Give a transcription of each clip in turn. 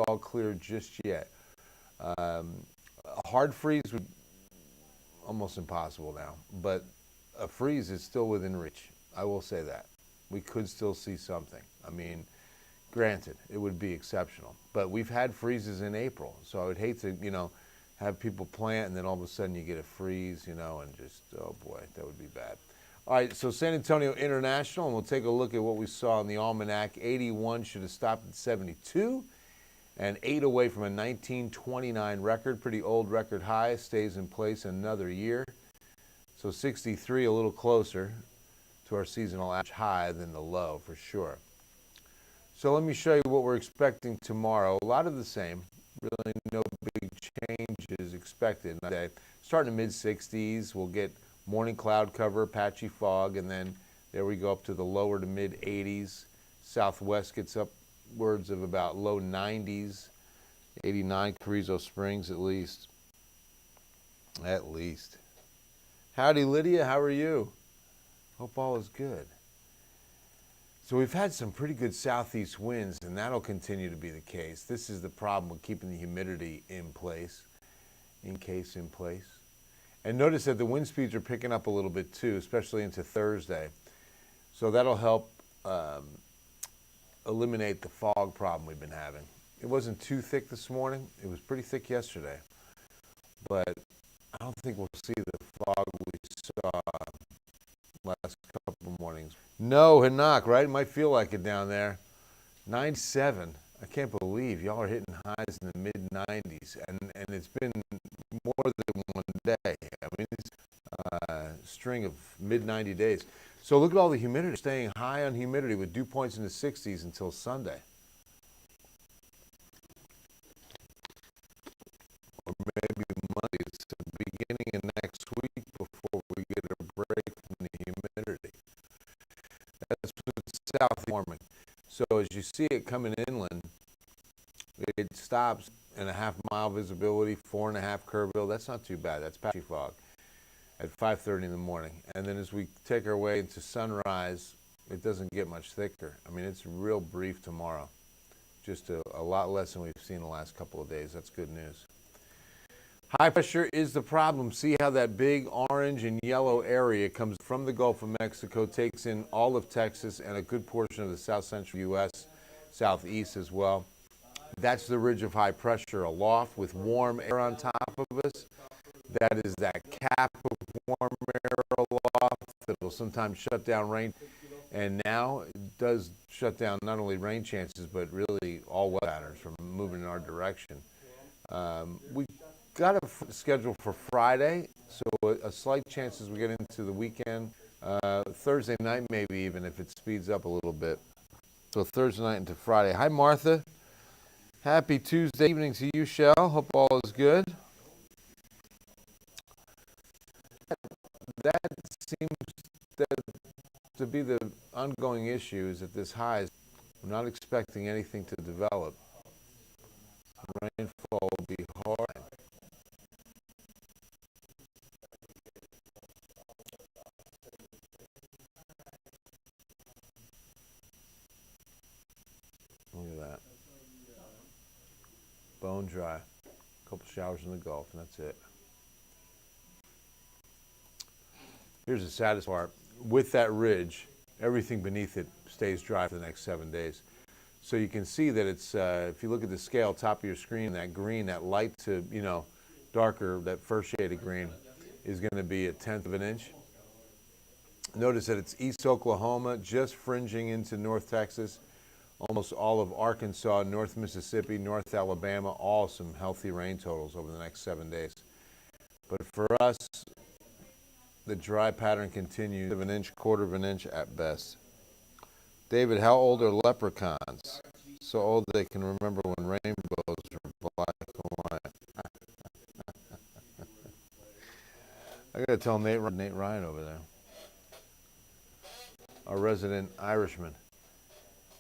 all clear just yet. A hard freeze would almost impossible now, but a freeze is still within reach. I will say that. We could still see something. I mean, granted, it would be exceptional, but we've had freezes in April, so I would hate to, have people plant and then all of a sudden you get a freeze, and just, oh boy, that would be bad. All right, so San Antonio International, and we'll take a look at what we saw in the Almanac. 81 should have stopped at 72, and 8 away from a 1929 record. Pretty old record high, stays in place another year. So 63, a little closer to our seasonal average high than the low, for sure. So let me show you what we're expecting tomorrow. A lot of the same, really no big changes expected. Starting in mid-60s, we'll get morning cloud cover, patchy fog, and then there we go up to the lower to mid-80s. Southwest gets upwards of about low 90s, 89 Carrizo Springs at least. At least. Howdy, Lydia. How are you? Hope all is good. So we've had some pretty good southeast winds, and that'll continue to be the case. This is the problem with keeping the humidity in place, in place. And notice that the wind speeds are picking up a little bit too, especially into Thursday. So that'll help eliminate the fog problem we've been having. It wasn't too thick this morning. It was pretty thick yesterday. But I don't think we'll see the fog we saw last couple mornings. No, Hanak, right? It might feel like it down there. 97. I can't believe y'all are hitting highs in the mid-90s, and it's been more than one day. I mean, it's a string of mid-90 days. So look at all the humidity, staying high on humidity with dew points in the 60s until Sunday. Or maybe Monday. It's the beginning of next week before we get a break from the humidity. That's what's south warming. So as you see it coming inland, it stops in a half-mile visibility, 4.5 Kerrville. That's not too bad. That's patchy fog at 5:30 in the morning. And then as we take our way into sunrise, it doesn't get much thicker. I mean, it's real brief tomorrow. Just a lot less than we've seen the last couple of days. That's good news. High pressure is the problem. See how that big orange and yellow area comes from the Gulf of Mexico, takes in all of Texas and a good portion of the south central U.S., southeast as well. That's the ridge of high pressure aloft with warm air on top of us. That is that cap of warm air aloft that will sometimes shut down rain. And now it does shut down not only rain chances, but really all weather patterns from moving in our direction. We got a schedule for Friday, so a slight chance as we get into the weekend. Thursday night maybe even if it speeds up a little bit. So Thursday night into Friday. Hi, Martha. Happy Tuesday evening to you, Shell. Hope all is good. That seems to be the ongoing issue, is that this high is, we're not expecting anything to develop. Rainfall will be hard. Look at that. Bone dry. A couple showers in the Gulf, and that's it. Here's the saddest part. With that ridge, everything beneath it stays dry for the next 7 days. So you can see that it's, if you look at the scale, top of your screen, that green, that light to, darker, that first shade of green is going to be 1/10 of an inch. Notice that it's East Oklahoma, just fringing into North Texas, almost all of Arkansas, North Mississippi, North Alabama, all some healthy rain totals over the next 7 days. But for us, the dry pattern continues, of an inch, 1/4 of an inch at best. David, how old are leprechauns? So old they can remember when rainbows were black and white. I gotta tell Nate Ryan over there, our resident Irishman.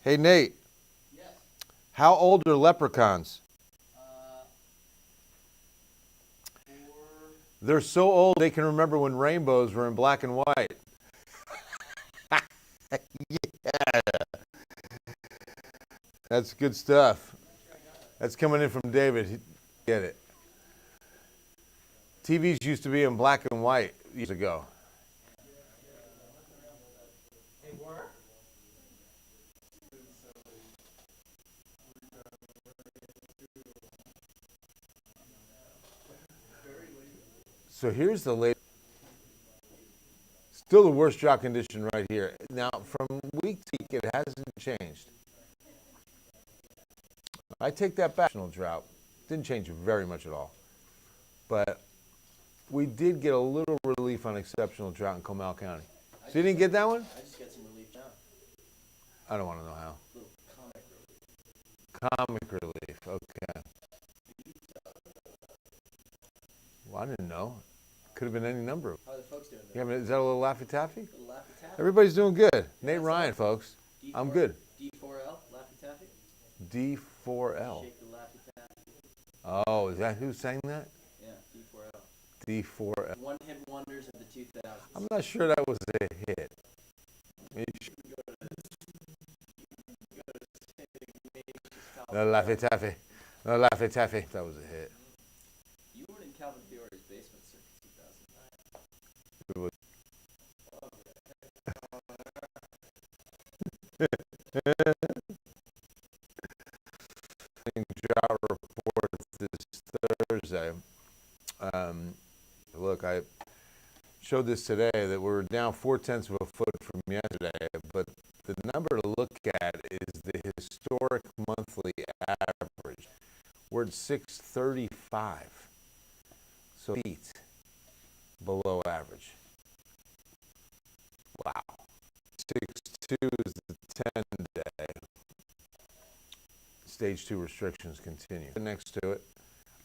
Hey, Nate. Yes. How old are leprechauns? They're so old they can remember when rainbows were in black and white. Yeah. That's good stuff. That's coming in from David. Get it. TVs used to be in black and white years ago. They were? So here's the latest. Still the worst drought condition right here. Now, from week to week, it hasn't changed. I take that back. Drought didn't change very much at all. But we did get a little relief on exceptional drought in Comal County. So you didn't get that one? I just got some relief now. I don't want to know how. A little comic relief. Comic relief, okay. Well, I didn't know. Could have been any number of. How are the folks doing? Yeah, is that a little Laffy Taffy? A little Laffy Taffy? Everybody's doing good. Nate Ryan, folks. D4, I'm good. D4L, Laffy Taffy? D4L. Shake the Laffy Taffy. Oh, is that who sang that? Yeah, D4L. D4L. One hit wonders of the 2000s. I'm not sure that was a hit. The Laffy Taffy. The Laffy Taffy. That was a hit. You were in Calvin Fiore's basement circa 2009. It was. Drought report this Thursday. Look, I showed this today that we're down 0.4 of a foot from yesterday, but the number to look at is the historic monthly average. We're at 635, so feet below average. Wow. 6.2 is the 10-day. Stage 2 restrictions continue. Next to it,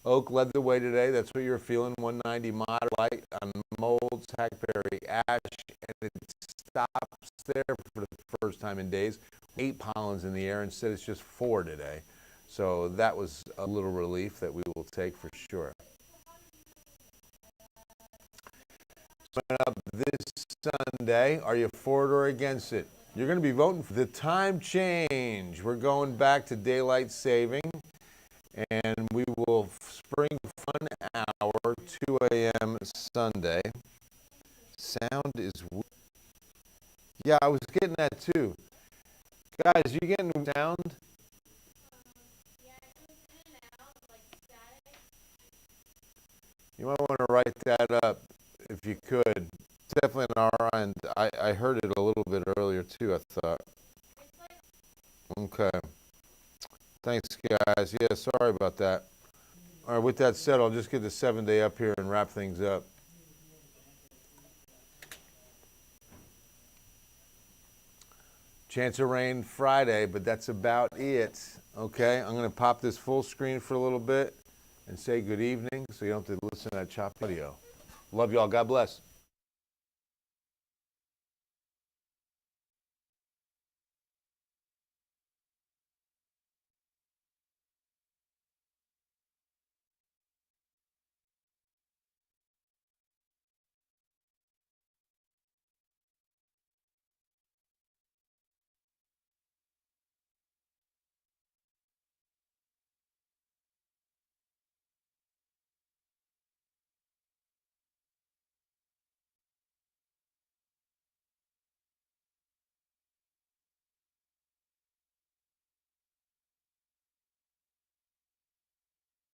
oak led the way today. That's what you're feeling. 190 moderate light on molds, hackberry, ash, and it stops there for the first time in days. 8 pollens in the air. Instead, it's just 4 today. So that was a little relief that we will take for sure. Coming up this Sunday, are you for it or against it? You're going to be voting for the time change. We're going back to daylight saving, and we will spring fun hour, 2 a.m. Sunday. Sound is weird. Yeah, I was getting that too. Guys, you getting sound? You might want to write that up if you could. Definitely on our end. I heard it a little bit earlier too, I thought. Okay. Thanks, guys. Yeah, sorry about that. All right, with that said, I'll just get the 7-day up here and wrap things up. Chance of rain Friday, but that's about it. Okay, I'm going to pop this full screen for a little bit and say good evening so you don't have to listen to that choppy audio. Love y'all. God bless.